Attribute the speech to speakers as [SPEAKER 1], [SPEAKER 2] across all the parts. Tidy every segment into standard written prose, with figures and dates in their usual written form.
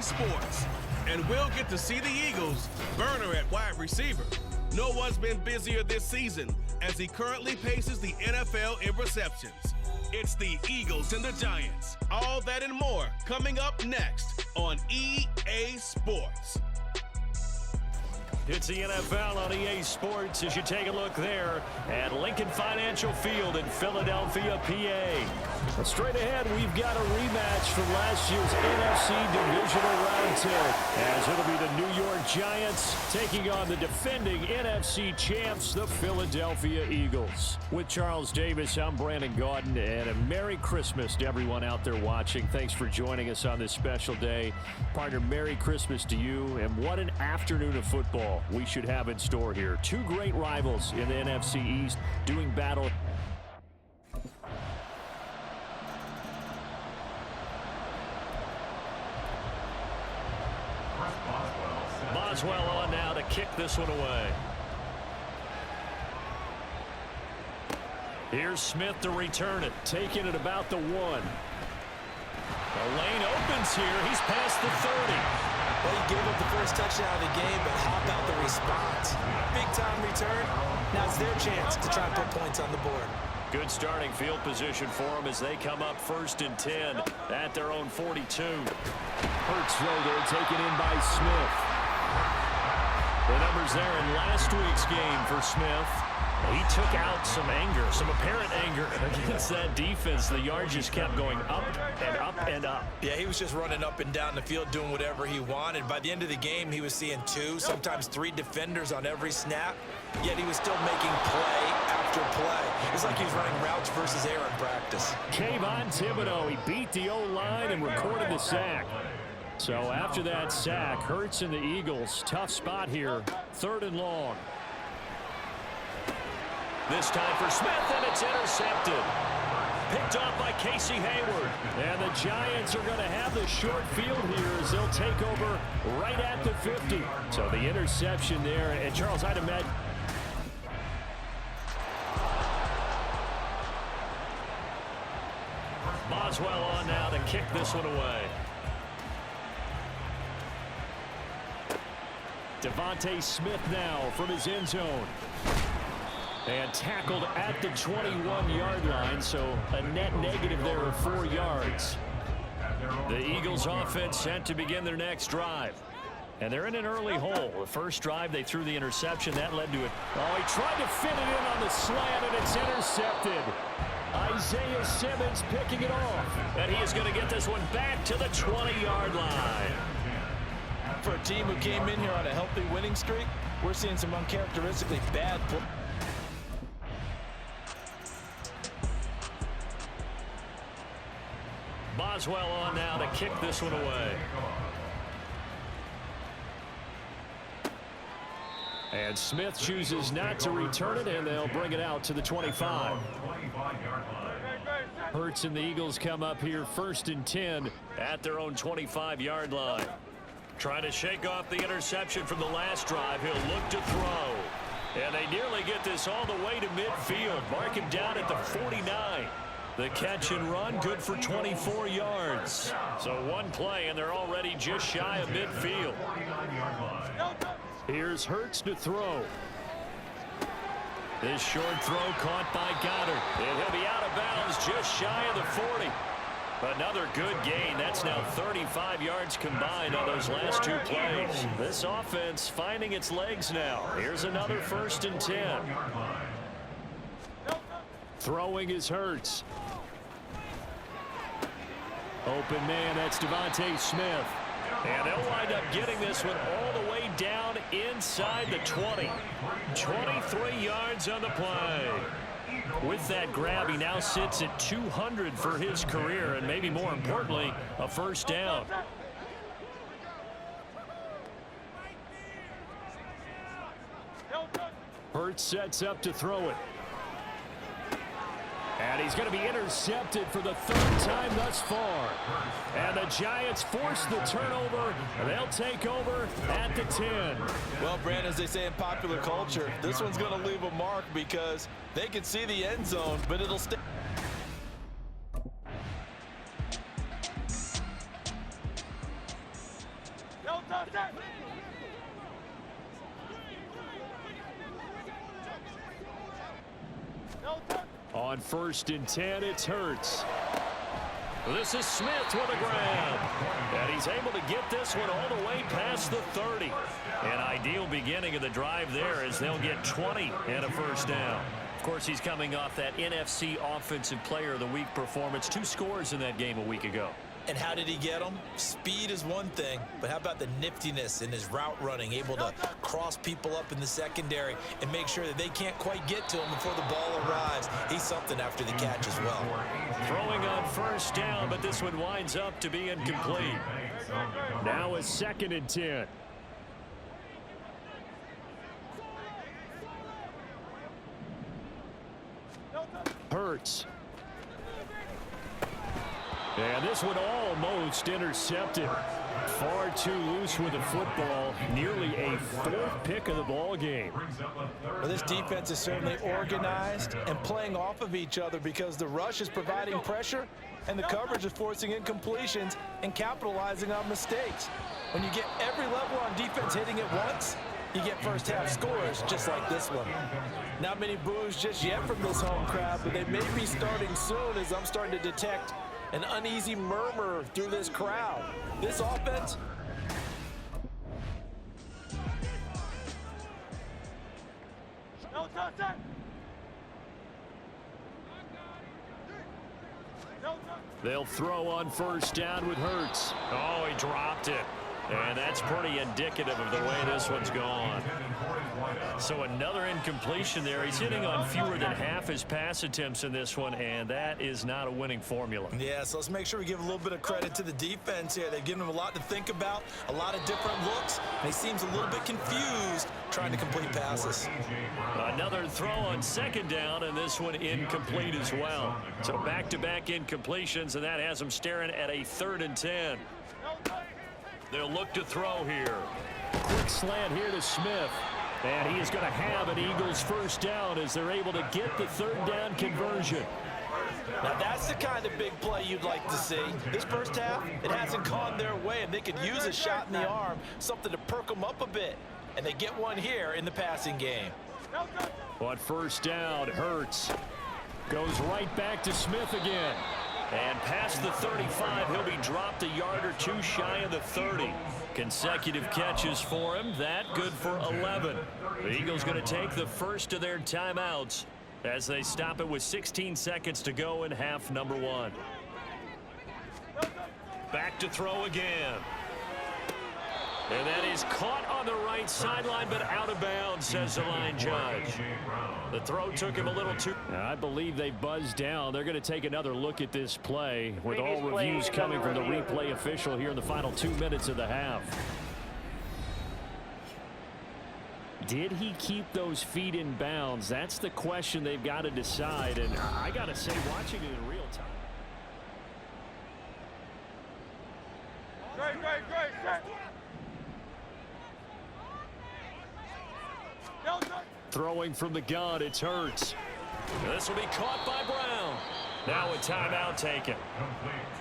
[SPEAKER 1] EA Sports. And we'll get to see the Eagles' burner at wide receiver. No one's been busier this season as he currently paces the NFL in receptions. It's the Eagles and the Giants. All that and more coming up next on EA Sports.
[SPEAKER 2] It's the NFL on EA Sports as you take a look there at Lincoln Financial Field in Philadelphia, PA. Straight ahead, we've got a rematch from last year's NFC Divisional Round 10, as it'll be the New York Giants taking on the defending NFC champs, the Philadelphia Eagles. With Charles Davis, I'm Brandon Gaudin, and a Merry Christmas to everyone out there watching. Thanks for joining us on this special day. Partner, Merry Christmas to you, and what an afternoon of football we should have in store here. Two great rivals in the NFC East doing battle. Boswell on now to kick this one away. Here's Smith to return it, taking it about the 1. The lane opens here. He's past the 30.
[SPEAKER 3] Well, he gave up the first touchdown of the game, but how about the response? Big-time return. Now it's their chance to try and put points on the board.
[SPEAKER 2] Good starting field position for them as they come up 1st and 10 at their own 42.
[SPEAKER 4] Hurts throw there, taken in by Smith.
[SPEAKER 2] The numbers there in last week's game for Smith. He took out some anger, some apparent anger against that defense. The yards just kept going up and up and up.
[SPEAKER 3] Yeah, he was just running up and down the field doing whatever he wanted. By the end of the game, he was seeing 2, sometimes 3 defenders on every snap, yet he was still making play after play. It's like he was running routes versus air in practice.
[SPEAKER 2] Kayvon Thibodeau, he beat the O-line and recorded the sack. So after that sack, Hurts and the Eagles, tough spot here, 3rd and long. This time for Smith, and it's intercepted. Picked off by Casey Hayward. And the Giants are going to have the short field here as they'll take over right at the 50. So the interception there, and Charles, I'd imagine. Boswell on now to kick this one away. Devontae Smith now from his end zone. And tackled at the 21-yard line, so a net negative there of 4 yards. The Eagles offense set to begin their next drive. And they're in an early hole. The first drive, they threw the interception. That led to it. Oh, he tried to fit it in on the slant, and it's intercepted. Isaiah Simmons picking it off. And he is going to get this one back to the 20-yard line.
[SPEAKER 3] For a team who came in here on a healthy winning streak, we're seeing some uncharacteristically bad play.
[SPEAKER 2] Boswell on now to kick this one away. And Smith chooses not to return it, and they'll bring it out to the 25. Hurts and the Eagles come up here 1st and 10 at their own 25-yard line. Trying to shake off the interception from the last drive. He'll look to throw. And they nearly get this all the way to midfield. Mark him down at the 49. The catch and run, good for 24 yards. So one play, and they're already just shy of midfield. Here's Hurts to throw. This short throw caught by Goddard. And he'll be out of bounds just shy of the 40. Another good gain. That's now 35 yards combined on those last 2 plays. This offense finding its legs now. Here's another 1st and 10. Throwing is Hurts. Open man, that's Devontae Smith. And they'll wind up getting this one all the way down inside the 20. 23 yards on the play. With that grab, he now sits at 200 for his career, and maybe more importantly, a 1st down. Hurts sets up to throw it. And he's going to be intercepted for the 3rd time thus far. And the Giants force the turnover. They'll take over at the 10.
[SPEAKER 3] Well, Brandon, as they say in popular culture, this one's going to leave a mark because they can see the end zone, but it'll stay.
[SPEAKER 2] On 1st and 10, it's Hurts. This is Smith with a grab. And he's able to get this one all the way past the 30. An ideal beginning of the drive there as they'll get 20 and a first down. Of course, he's coming off that NFC Offensive Player of the Week performance. 2 scores in that game a week ago.
[SPEAKER 3] And how did he get them? Speed is one thing, but how about the niftiness in his route running, able to cross people up in the secondary and make sure that they can't quite get to him before the ball arrives. He's something after the catch as well.
[SPEAKER 2] Throwing on first down, but this one winds up to be incomplete. Now a 2nd and 10. Hurts. And this one almost intercepted. Far too loose with the football. Nearly a 4th pick of the ball game.
[SPEAKER 3] Well, this defense is certainly organized and playing off of each other because the rush is providing pressure and the coverage is forcing incompletions and capitalizing on mistakes. When you get every level on defense hitting it once, you get first half scores just like this one. Not many boos just yet from this home crowd, but they may be starting soon as I'm starting to detect an uneasy murmur through this crowd. This offense.
[SPEAKER 2] They'll throw on first down with Hurts. Oh, he dropped it. And that's pretty indicative of the way this one's gone. So another incompletion there. He's hitting on fewer than half his pass attempts in this one, and that is not a winning formula.
[SPEAKER 3] Yeah, so let's make sure we give a little bit of credit to the defense here. They've given him a lot to think about, a lot of different looks, and he seems a little bit confused trying to complete passes.
[SPEAKER 2] Another throw on 2nd down, and this one incomplete as well. So back-to-back incompletions, and that has him staring at a 3rd and 10. They'll look to throw here. Quick slant here to Smith. And he is going to have an Eagles first down as they're able to get the 3rd down conversion.
[SPEAKER 3] Now that's the kind of big play you'd like to see. This first half, it hasn't gone their way, and they could use a shot in the arm, something to perk them up a bit. And they get one here in the passing game.
[SPEAKER 2] On first down, Hurts goes right back to Smith again. And past the 35, he'll be dropped a yard or 2 shy of the 30. Consecutive catches for him. That good for 11. The Eagles going to take the first of their timeouts as they stop it with 16 seconds to go in half number 1. Back to throw again. And that is caught on the right sideline, but out of bounds, says the line judge. The throw took him a little too... I believe they buzzed down. They're going to take another look at this play with all reviews coming from the replay official here in the final 2 minutes of the half. Did he keep those feet in bounds? That's the question they've got to decide. And I got to say, watching it in real time.
[SPEAKER 5] Great.
[SPEAKER 2] Throwing from the gun, it's Hurts. This will be caught by Brown. Now a timeout taken.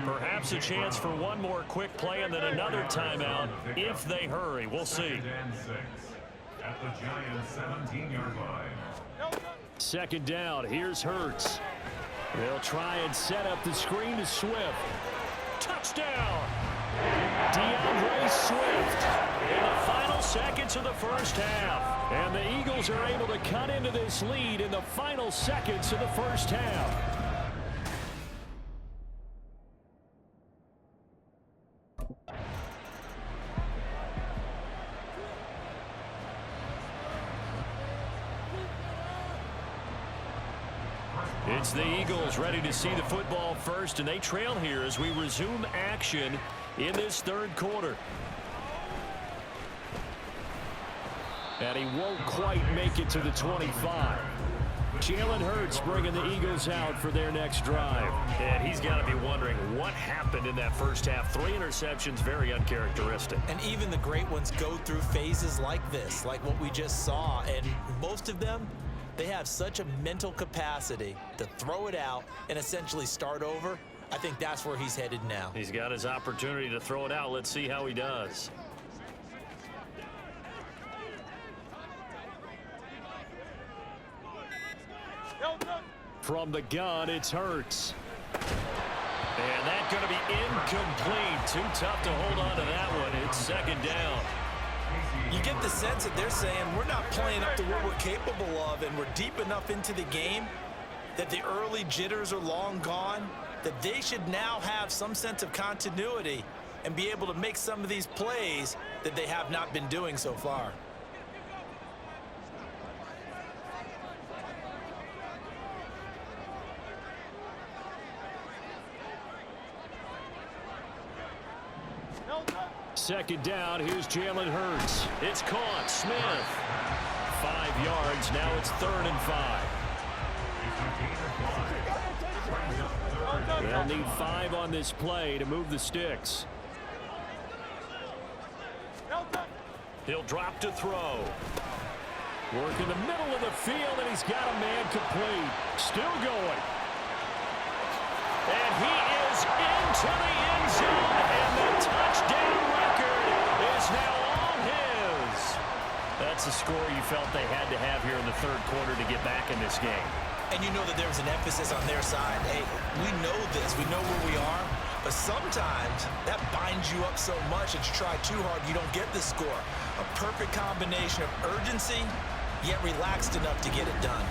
[SPEAKER 2] Perhaps a chance for one more quick play and then another timeout if they hurry. We'll see.
[SPEAKER 5] At the Giants' 17-yard line.
[SPEAKER 2] 2nd down. Here's Hurts. They'll try and set up the screen to Swift. Touchdown! DeAndre Swift in the final seconds of the first half. And the Eagles are able to cut into this lead in the final seconds of the first half. It's the Eagles ready to see the football first, and they trail here as we resume action in this 3rd quarter. And he won't quite make it to the 25. Jalen Hurts bringing the Eagles out for their next drive. And he's got to be wondering what happened in that first half. 3 interceptions, very uncharacteristic.
[SPEAKER 3] And even the great ones go through phases like this, like what we just saw. And most of them, they have such a mental capacity to throw it out and essentially start over. I think that's where he's headed now.
[SPEAKER 2] He's got his opportunity to throw it out. Let's see how he does. From the gun, it's Hurts. And that's going to be incomplete. Too tough to hold on to that one. It's second down.
[SPEAKER 3] You get the sense that they're saying we're not playing up to what we're capable of, and we're deep enough into the game that the early jitters are long gone, that they should now have some sense of continuity and be able to make some of these plays that they have not been doing so far.
[SPEAKER 2] Second down, here's Jalen Hurts. It's caught, Smith. 5 yards, now it's 3rd and 5. They'll need 5 on this play to move the sticks. He'll drop to throw. Work in the middle of the field, and he's got a man complete. Still going. And he is into the end zone, and the touchdown record is now all his. That's a score you felt they had to have here in the third quarter to get back in this game.
[SPEAKER 3] And you know that there was an emphasis on their side. Hey, we know this. We know where we are. But sometimes that binds you up so much that you try too hard, you don't get the score. A perfect combination of urgency, yet relaxed enough to get it done.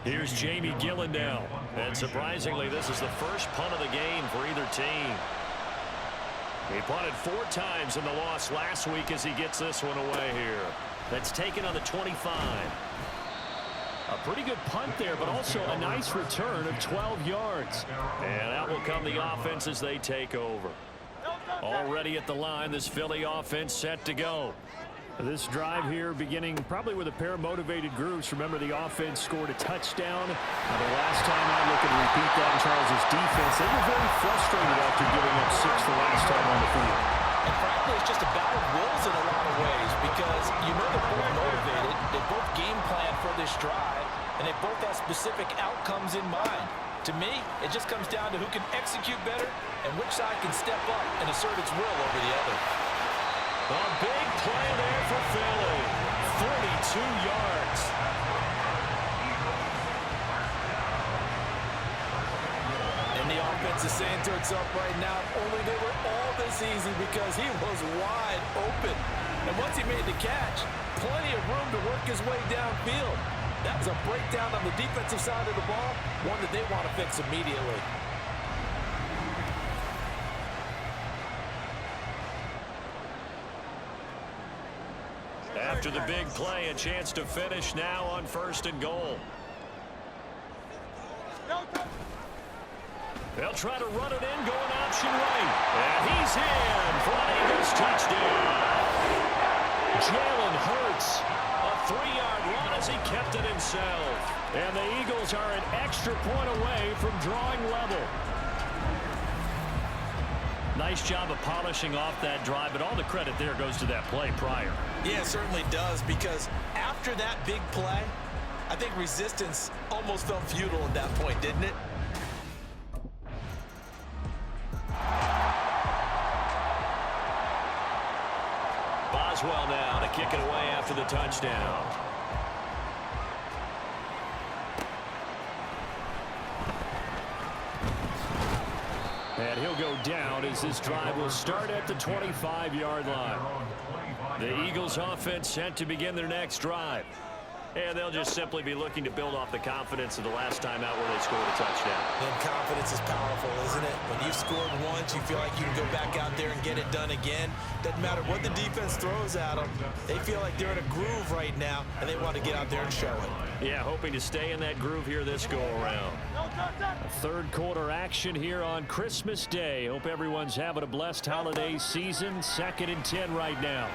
[SPEAKER 2] Here's Jamie Gillen now. And surprisingly, this is the first punt of the game for either team. He punted 4 times in the loss last week as he gets this one away here. That's taken on the 25. A pretty good punt there, but also a nice return of 12 yards. And out will come the offense as they take over. Already at the line, this Philly offense set to go. This drive here beginning probably with a pair of motivated groups. Remember, the offense scored a touchdown. The last time I look and repeat that in Charles' defense, they were very frustrated after giving up 6 the last time on the field.
[SPEAKER 3] And frankly, it's just a battle of wills in a lot of ways because you know they're both motivated. They both game plan for this drive, and they both have specific outcomes in mind. To me, it just comes down to who can execute better and which side can step up and assert its will over the other.
[SPEAKER 2] A big play there for Philly. 42 yards.
[SPEAKER 3] And the offense is saying to itself right now, only they were all this easy because he was wide open. And once he made the catch, plenty of room to work his way downfield. That was a breakdown on the defensive side of the ball, one that they want to fix immediately.
[SPEAKER 2] After the big play, a chance to finish now on 1st and goal. They'll try to run it in, going option right. And he's in for an Eagles touchdown. Jalen Hurts, a 3-yard run as he kept it himself. And the Eagles are an extra point away from drawing level. Nice job of polishing off that drive, but all the credit there goes to that play prior.
[SPEAKER 3] Yeah, it certainly does, because after that big play, I think resistance almost felt futile at that point, didn't it?
[SPEAKER 2] Boswell now to kick it away after the touchdown. And he'll go down as this drive will start at the 25-yard line. The Eagles offense set to begin their next drive. And they'll just simply be looking to build off the confidence of the last time out where they scored a touchdown.
[SPEAKER 3] And confidence is powerful, isn't it? When you've scored once, you feel like you can go back out there and get it done again. Doesn't matter what the defense throws at them. They feel like they're in a groove right now, and they want to get out there and show it.
[SPEAKER 2] Yeah, hoping to stay in that groove here this go-around. A third quarter action here on Christmas Day. Hope everyone's having a blessed holiday season. 2nd and 10 right now.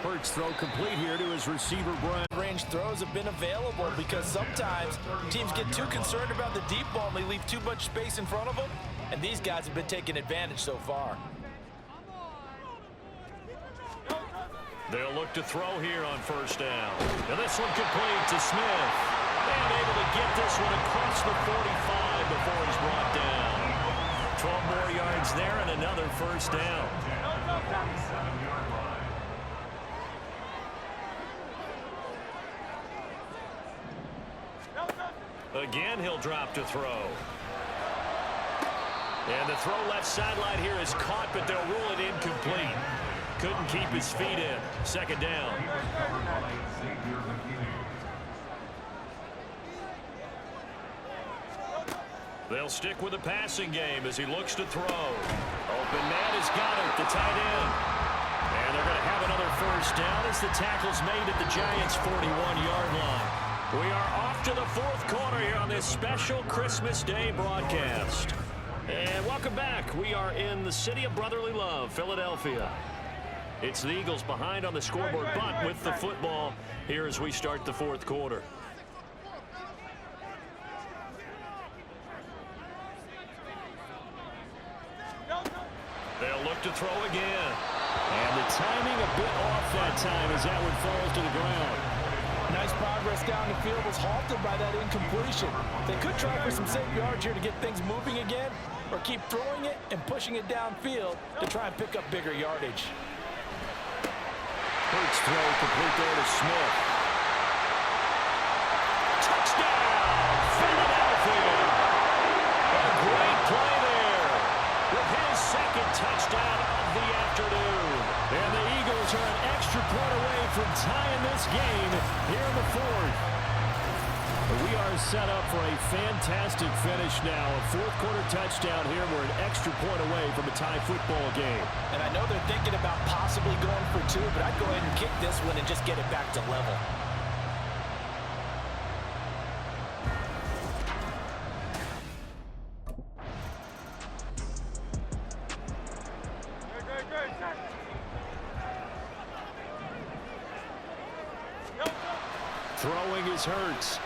[SPEAKER 2] Hurts throw complete here to his receiver, Brian.
[SPEAKER 3] Range throws have been available because sometimes teams get too concerned about the deep ball and they leave too much space in front of them. And these guys have been taking advantage so far.
[SPEAKER 2] They'll look to throw here on 1st down. And this one complete to Smith. And able to get this one across the 45. before he's brought down. 12 more yards there and another first down.
[SPEAKER 5] 7-yard line.
[SPEAKER 2] Again, he'll drop to throw. And the throw left sideline here is caught, but they'll rule it incomplete. Couldn't keep his feet in. Second down. They'll stick with the passing game as he looks to throw. Open man has got it, the tight end. And they're going to have another first down as the tackle's made at the Giants' 41-yard line. We are off to the fourth quarter here on this special Christmas Day broadcast. And welcome back. We are in the city of brotherly love, Philadelphia. It's the Eagles behind on the scoreboard, but with the football here as we start the fourth quarter. They'll look to throw again. And the timing a bit off that time as that one falls to the ground.
[SPEAKER 6] Nice progress down the field was halted by that incompletion. They could try for some safe yards here to get things moving again, or keep throwing it and pushing it downfield to try and pick up bigger yardage.
[SPEAKER 2] Hurts throw complete there to Smith. Touchdown, Philadelphia! A great play there with his second touchdown of the afternoon. And the Eagles are an extra point away from tying this game here in the fourth. We are set up for a fantastic finish now. A fourth-quarter touchdown here. We're an extra point away from a tie football game.
[SPEAKER 6] And I know they're thinking about possibly going for two, but I'd go ahead and kick this one and just get it back to level.
[SPEAKER 2] Throwing is Hurts.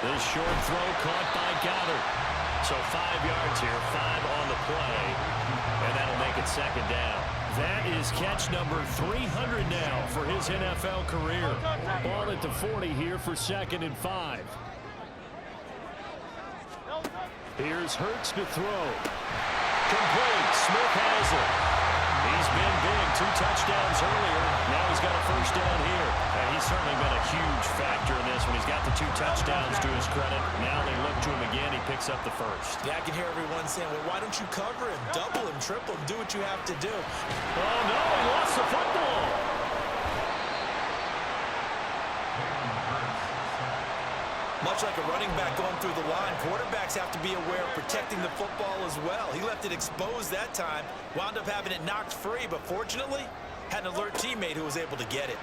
[SPEAKER 2] This short throw caught by Goddard. So 5 yards here, 5 on the play, and that'll make it second down. That is catch number 300 now for his NFL career. Ball at the 40 here for 2nd and 5. Here's Hurts to throw. Complete. Smith has it. He's been big. 2 touchdowns earlier. Now he's got a first down here. And he's certainly been a huge factor in this when he's got the 2 touchdowns to his credit. Now they look to him again. He picks up the first.
[SPEAKER 3] Yeah, I can hear everyone saying, well, why don't you cover him, double him, triple him, do what you have to do.
[SPEAKER 2] Oh, no, he lost the football.
[SPEAKER 3] Much like a running back going through the line, quarterbacks have to be aware of protecting the football as well. He left it exposed that time, wound up having it knocked free, but fortunately, had an alert teammate who was able to get it.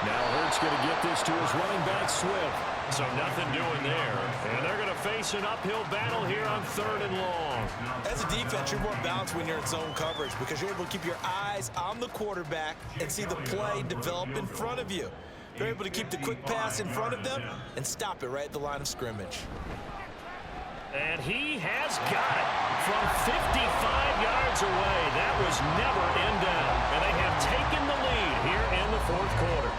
[SPEAKER 2] Now Hurts going to get this to his running back, Swift. So nothing doing there. And they're going to face an uphill battle here on 3rd and long.
[SPEAKER 3] As a defense, you're more balanced when you're in zone coverage because you're able to keep your eyes on the quarterback and see the play develop in front of you. They're able to keep the quick pass in front of them and stop it right at the line of scrimmage.
[SPEAKER 2] And he has got it from 55 yards away. That was never in down. And they have taken the lead here in the fourth quarter.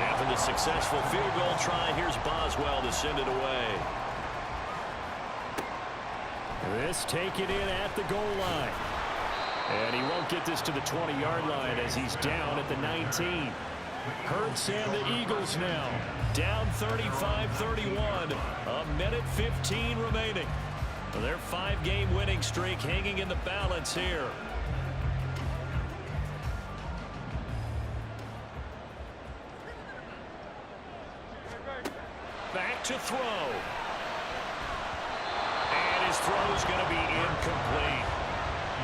[SPEAKER 2] After the successful field goal try, here's Boswell to send it away. This taken in at the goal line. And he won't get this to the 20-yard line as he's down at the 19. Hurts and the Eagles now down 35-31. A minute 15 remaining. Their 5-game winning streak hanging in the balance here. Back to throw. And his throw is going to be incomplete.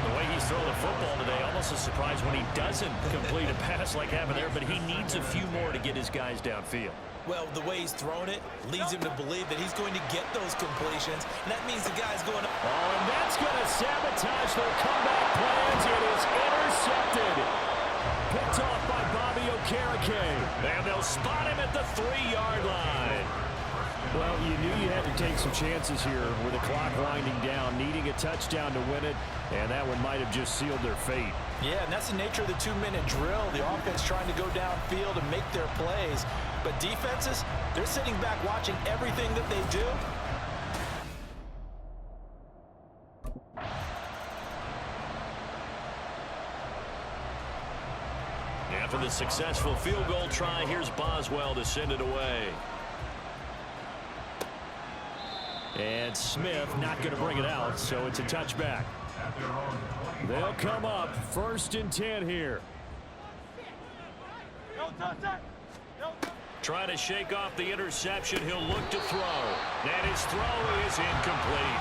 [SPEAKER 2] The way he's throwing the football today, almost a surprise when he doesn't complete a pass like happened there, but he needs a few more to get his guys downfield.
[SPEAKER 3] Well, the way he's thrown it leads him to believe that he's going to get those completions, and that means the guy's going to...
[SPEAKER 2] Oh, and that's going to sabotage their comeback plans. It is intercepted. Picked off by Bobby Okereke. And they'll spot him at the 3-yard line. Well, you knew you had to take some chances here with the clock winding down, needing a touchdown to win it, and that one might have just sealed their fate.
[SPEAKER 6] Yeah, and that's the nature of the 2-minute drill. The offense trying to go downfield and make their plays. But defenses, they're sitting back watching everything that they do.
[SPEAKER 2] After the successful field goal try, here's Boswell to send it away. And Smith not going to bring it out, so it's a touchback. They'll come up 1st and 10 here. Trying to shake off the interception. He'll look to throw. And his throw is incomplete.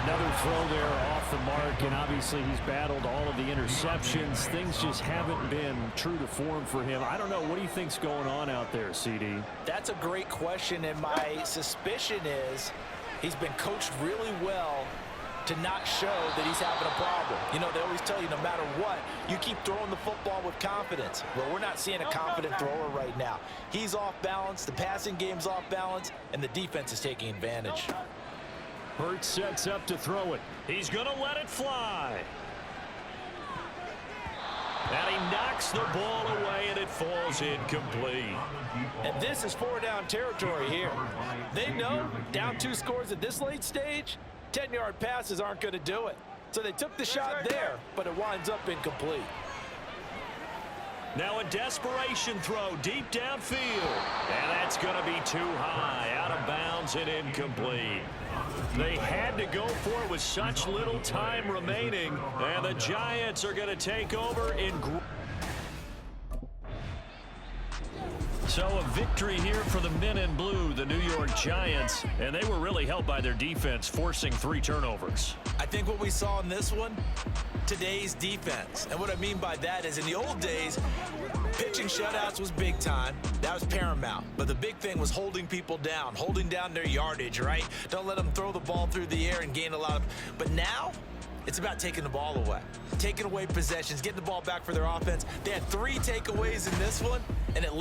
[SPEAKER 2] Another throw there off the mark, and obviously he's battled all of the interceptions. Things just haven't been true to form for him. I don't know. What do you think's going on out there, CD?
[SPEAKER 6] That's a great question, and my suspicion is he's been coached really well to not show that he's having a problem. You know, they always tell you no matter what, you keep throwing the football with confidence. Well, we're not seeing a confident thrower right now. He's off balance, the passing game's off balance, and the defense is taking advantage.
[SPEAKER 2] Hurts sets up to throw it. He's going to let it fly. And he knocks the ball away, and it falls incomplete.
[SPEAKER 6] And this is 4-down territory here. They know down 2 scores at this late stage, 10-yard passes aren't going to do it. So they took the shot there, but it winds up incomplete.
[SPEAKER 2] Now a desperation throw deep downfield. And that's going to be too high, out of bounds and incomplete. They had to go for it with such little time remaining. And the Giants are going to take over in. So a victory here for the men in blue, the New York Giants. And they were really helped by their defense, forcing 3 turnovers.
[SPEAKER 3] I think what we saw in this one, today's defense. And what I mean by that is in the old days, pitching shutouts was big time. That was paramount. But the big thing was holding people down, holding down their yardage, right? Don't let them throw the ball through the air and gain a lot of. But now, it's about taking the ball away, taking away possessions, getting the ball back for their offense. They had 3 takeaways in this one, and it led